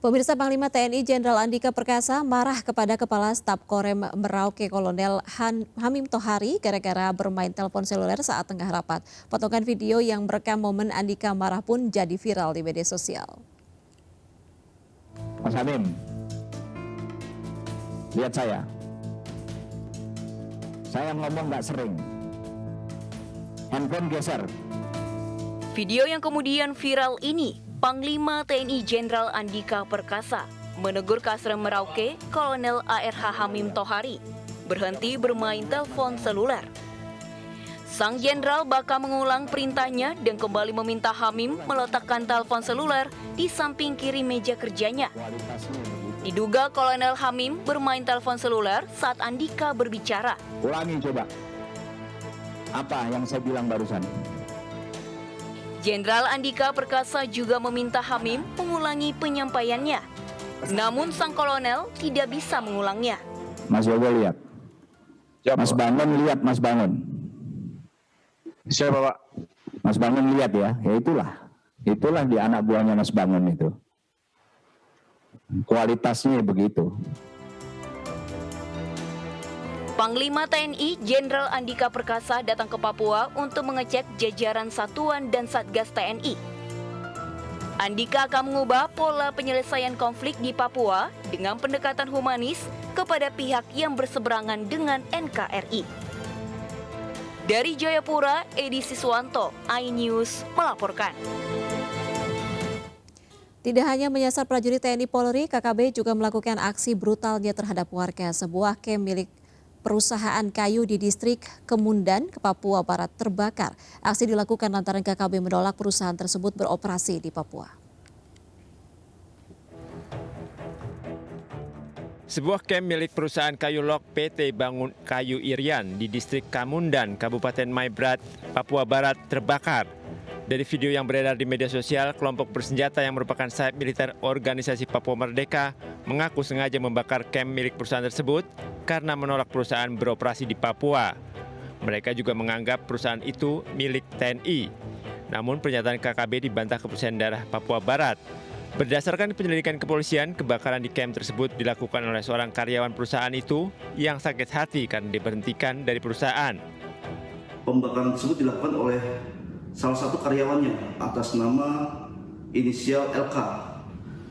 Pemirsa, Panglima TNI Jenderal Andika Perkasa marah kepada Kepala Staf Korem Merauke Kolonel Hamim Tohari gara-gara bermain telepon seluler saat tengah rapat. Potongan video yang merekam momen Andika marah pun jadi viral di media sosial. Mas Hamim, lihat saya. Saya ngomong nggak sering. Handphone geser. Video yang kemudian viral ini, Panglima TNI Jenderal Andika Perkasa menegur Kasrem Merauke Kolonel ARH Hamim Tohari berhenti bermain telepon seluler. Sang jenderal bakal mengulang perintahnya dan kembali meminta Hamim meletakkan telepon seluler di samping kiri meja kerjanya. Diduga Kolonel Hamim bermain telepon seluler saat Andika berbicara. Ulangi coba. Apa yang saya bilang barusan? Jenderal Andika Perkasa juga meminta Hamim mengulangi penyampaiannya. Namun sang kolonel tidak bisa mengulangnya. Mas Yogo lihat. Siapa, Mas Pak? Bangun lihat, Mas Bangun. Siapa, Pak? Mas Bangun lihat ya. Ya itulah. Itulah di anak buahnya Mas Bangun itu. Kualitasnya begitu. Panglima TNI Jenderal Andika Perkasa datang ke Papua untuk mengecek jajaran satuan dan Satgas TNI. Andika akan mengubah pola penyelesaian konflik di Papua dengan pendekatan humanis kepada pihak yang berseberangan dengan NKRI. Dari Jayapura, Edi Siswanto, iNews melaporkan. Tidak hanya menyasar prajurit TNI Polri, KKB juga melakukan aksi brutalnya terhadap warga. Sebuah camp milik perusahaan kayu di distrik Kemundan, Papua Barat terbakar. Aksi dilakukan lantaran KKB menolak perusahaan tersebut beroperasi di Papua. Sebuah camp milik perusahaan kayu log PT Bangun Kayu Irian di distrik Kemundan, Kabupaten Maibrat, Papua Barat terbakar. Dari video yang beredar di media sosial, kelompok bersenjata yang merupakan sayap militer organisasi Papua Merdeka mengaku sengaja membakar camp milik perusahaan tersebut karena menolak perusahaan beroperasi di Papua. Mereka juga menganggap perusahaan itu milik TNI. Namun pernyataan KKB dibantah Kepolisian Daerah Papua Barat. Berdasarkan penyelidikan kepolisian, kebakaran di camp tersebut dilakukan oleh seorang karyawan perusahaan itu yang sakit hati karena diberhentikan dari perusahaan. Pembakaran tersebut dilakukan oleh salah satu karyawannya atas nama inisial LK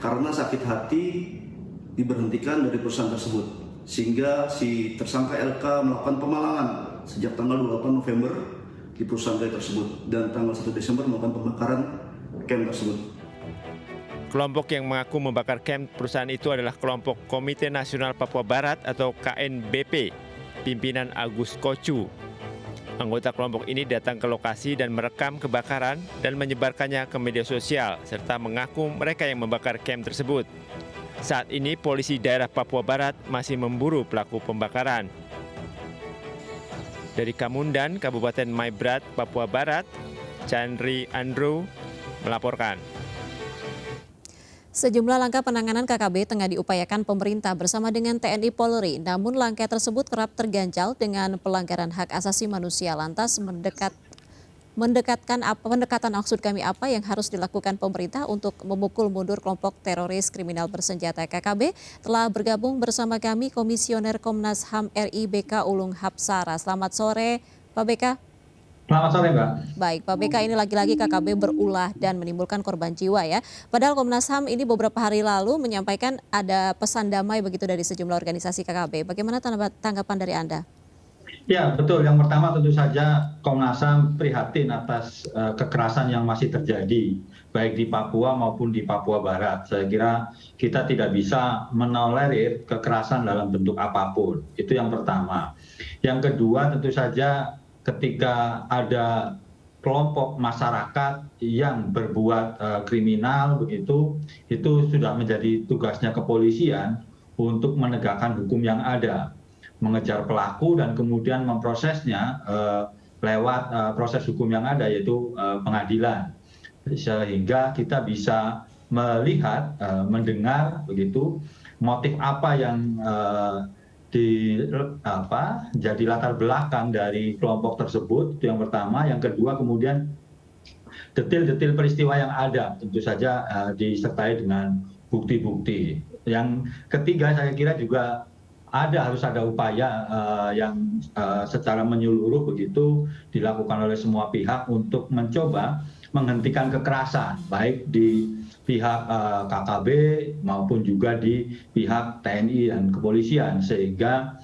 karena sakit hati diberhentikan dari perusahaan tersebut, sehingga si tersangka LK melakukan pemalangan sejak tanggal 28 November di perusahaan tersebut dan tanggal 1 Desember melakukan pembakaran camp tersebut. Kelompok yang mengaku membakar camp perusahaan itu adalah kelompok Komite Nasional Papua Barat atau KNBP, pimpinan Agus Kocu. Anggota kelompok ini datang ke lokasi dan merekam kebakaran dan menyebarkannya ke media sosial, serta mengaku mereka yang membakar camp tersebut. Saat ini polisi daerah Papua Barat masih memburu pelaku pembakaran. Dari Kemundan, Kabupaten Maibrat, Papua Barat, Chandri Andrew melaporkan. Sejumlah langkah penanganan KKB tengah diupayakan pemerintah bersama dengan TNI Polri. Namun langkah tersebut kerap terganjal dengan pelanggaran hak asasi manusia. Lantas pendekatan maksud kami apa yang harus dilakukan pemerintah untuk memukul mundur kelompok teroris kriminal bersenjata KKB? Telah bergabung bersama kami Komisioner Komnas HAM RI BK Ulung Hapsara. Selamat sore Pak BK. Selamat sore, Mbak. Baik, Pak BK, ini lagi-lagi KKB berulah dan menimbulkan korban jiwa ya. Padahal Komnas HAM ini beberapa hari lalu menyampaikan ada pesan damai begitu dari sejumlah organisasi KKB. Bagaimana tanggapan dari Anda? Ya, betul. Yang pertama tentu saja Komnas HAM prihatin atas kekerasan yang masih terjadi, baik di Papua maupun di Papua Barat. Saya kira kita tidak bisa menolerir kekerasan dalam bentuk apapun. Itu yang pertama. Yang kedua tentu saja ketika ada kelompok masyarakat yang berbuat kriminal begitu, itu sudah menjadi tugasnya kepolisian untuk menegakkan hukum yang ada, mengejar pelaku dan kemudian memprosesnya lewat proses hukum yang ada, yaitu pengadilan, sehingga kita bisa melihat, mendengar begitu motif apa yang jadi latar belakang dari kelompok tersebut. Itu yang pertama. Yang kedua, kemudian detil-detil peristiwa yang ada tentu saja disertai dengan bukti-bukti. Yang ketiga saya kira juga harus ada upaya yang secara menyeluruh begitu dilakukan oleh semua pihak untuk mencoba menghentikan kekerasan, baik di pihak KKB maupun juga di pihak TNI dan kepolisian, sehingga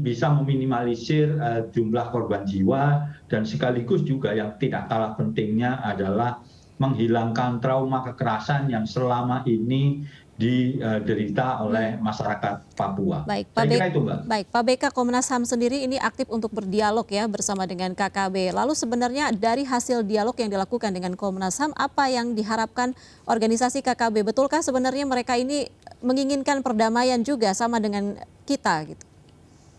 bisa meminimalisir jumlah korban jiwa, dan sekaligus juga yang tidak kalah pentingnya adalah menghilangkan trauma kekerasan yang selama ini diderita oleh masyarakat Papua. Baik, Saya kira itu, Mbak. Baik, Pak BK, Komnas HAM sendiri ini aktif untuk berdialog ya bersama dengan KKB. Lalu sebenarnya dari hasil dialog yang dilakukan dengan Komnas HAM, apa yang diharapkan organisasi KKB? Betulkah sebenarnya mereka ini menginginkan perdamaian juga sama dengan kita gitu?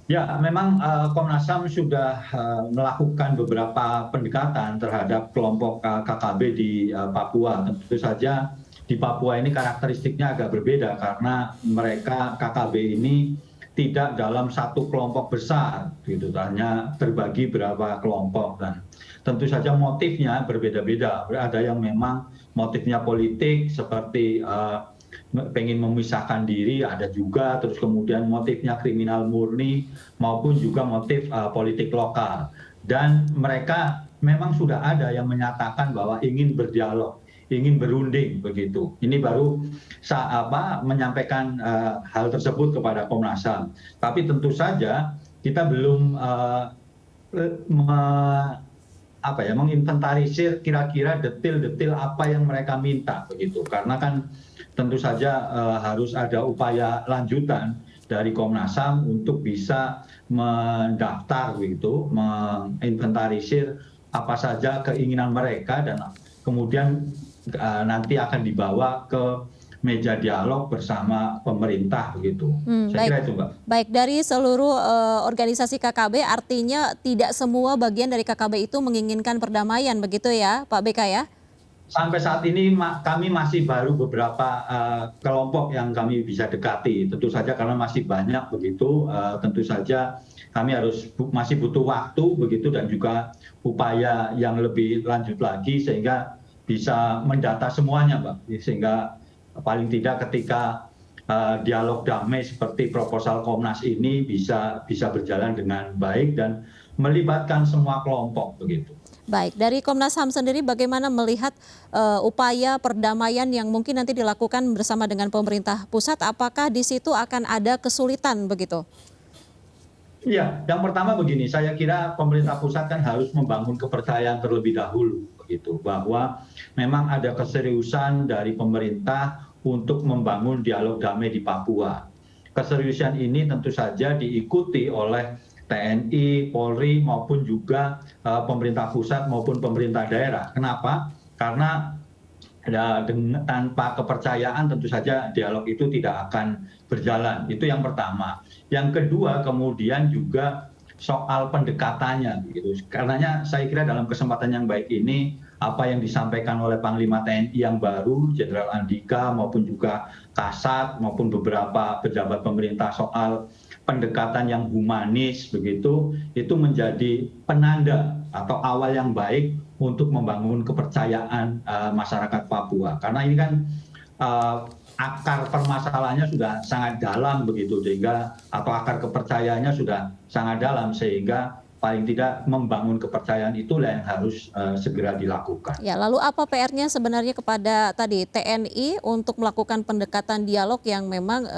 Ya, memang Komnas HAM sudah melakukan beberapa pendekatan terhadap kelompok KKB di Papua. Tentu saja di Papua ini karakteristiknya agak berbeda karena mereka KKB ini tidak dalam satu kelompok besar, gitu, hanya terbagi beberapa kelompok, dan tentu saja motifnya berbeda-beda. Ada yang memang motifnya politik seperti pengen memisahkan diri, ada juga, terus kemudian motifnya kriminal murni maupun juga motif politik lokal. Dan mereka memang sudah ada yang menyatakan bahwa ingin berdialog, ingin berunding begitu. Ini baru menyampaikan hal tersebut kepada Komnas HAM. Tapi tentu saja kita belum menginventarisir kira-kira detil-detil apa yang mereka minta begitu. Karena kan tentu saja harus ada upaya lanjutan dari Komnas HAM untuk bisa mendaftar begitu, menginventarisir apa saja keinginan mereka, dan kemudian nanti akan dibawa ke meja dialog bersama pemerintah begitu. Saya kira itu, Mbak. Baik, dari seluruh organisasi KKB artinya tidak semua bagian dari KKB itu menginginkan perdamaian begitu ya, Pak BK ya? Sampai saat ini kami masih baru beberapa kelompok yang kami bisa dekati. Tentu saja karena masih banyak begitu, tentu saja kami masih butuh waktu begitu, dan juga upaya yang lebih lanjut lagi sehingga bisa mendata semuanya, Mbak. Sehingga paling tidak ketika dialog damai seperti proposal Komnas ini bisa berjalan dengan baik dan melibatkan semua kelompok begitu. Baik, dari Komnas HAM sendiri bagaimana melihat upaya perdamaian yang mungkin nanti dilakukan bersama dengan pemerintah pusat? Apakah di situ akan ada kesulitan begitu? Iya, yang pertama begini, saya kira pemerintah pusat kan harus membangun kepercayaan terlebih dahulu begitu, bahwa memang ada keseriusan dari pemerintah untuk membangun dialog damai di Papua. Keseriusan ini tentu saja diikuti oleh TNI, Polri maupun juga pemerintah pusat maupun pemerintah daerah. Kenapa? Karena tanpa kepercayaan tentu saja dialog itu tidak akan berjalan. Itu yang pertama. Yang kedua kemudian juga soal pendekatannya gitu. Karenanya saya kira dalam kesempatan yang baik ini apa yang disampaikan oleh Panglima TNI yang baru, Jenderal Andika, maupun juga Kasat maupun beberapa pejabat pemerintah soal pendekatan yang humanis begitu, itu menjadi penanda atau awal yang baik untuk membangun kepercayaan masyarakat Papua. Karena ini kan akar permasalahannya sudah sangat dalam begitu, sehingga atau akar kepercayaannya sudah sangat dalam, sehingga paling tidak membangun kepercayaan itulah yang harus segera dilakukan. Ya, lalu apa PR-nya sebenarnya kepada tadi TNI untuk melakukan pendekatan dialog yang memang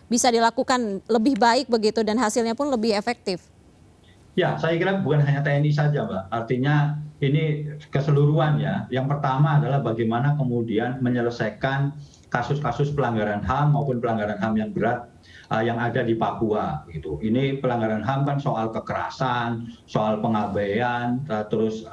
bisa dilakukan lebih baik begitu dan hasilnya pun lebih efektif? Ya, saya kira bukan hanya TNI saja, Mbak. Artinya ini keseluruhan ya. Yang pertama adalah bagaimana kemudian menyelesaikan kasus-kasus pelanggaran HAM maupun pelanggaran HAM yang berat yang ada di Papua gitu. Ini pelanggaran HAM kan soal kekerasan, soal pengabaian, terus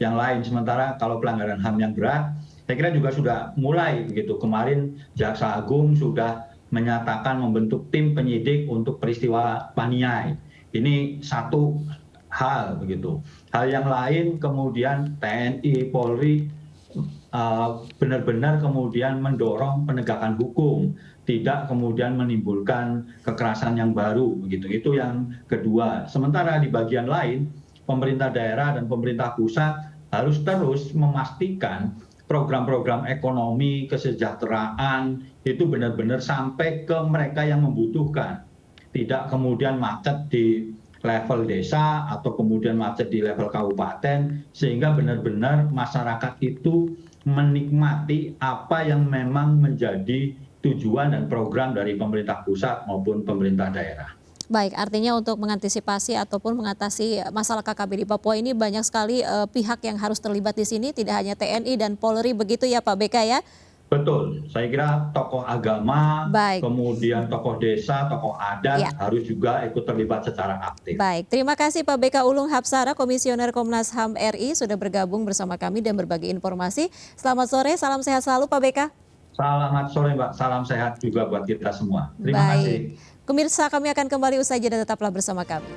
yang lain. Sementara kalau pelanggaran HAM yang berat, saya kira juga sudah mulai begitu. Kemarin Jaksa Agung sudah menyatakan membentuk tim penyidik untuk peristiwa Paniai. Ini satu hal begitu. Hal yang lain kemudian TNI, Polri benar-benar kemudian mendorong penegakan hukum, tidak kemudian menimbulkan kekerasan yang baru begitu. Itu yang kedua. Sementara di bagian lain pemerintah daerah dan pemerintah pusat harus terus memastikan program-program ekonomi, kesejahteraan itu benar-benar sampai ke mereka yang membutuhkan. Tidak kemudian macet di level desa atau kemudian macet di level kabupaten, sehingga benar-benar masyarakat itu menikmati apa yang memang menjadi tujuan dan program dari pemerintah pusat maupun pemerintah daerah. Baik, artinya untuk mengantisipasi ataupun mengatasi masalah KKB di Papua ini banyak sekali pihak yang harus terlibat di sini, tidak hanya TNI dan Polri begitu ya Pak BK ya? Betul, saya kira tokoh agama, Baik. kemudian tokoh desa, tokoh adat Ya. harus juga ikut terlibat secara aktif. Baik, terima kasih Pak BK Ulung Hapsara, Komisioner Komnas HAM RI sudah bergabung bersama kami dan berbagi informasi. Selamat sore, salam sehat selalu Pak BK. Selamat sore Mbak, salam sehat juga buat kita semua. Terima kasih. Baik, pemirsa kami akan kembali usai jeda, tetaplah bersama kami.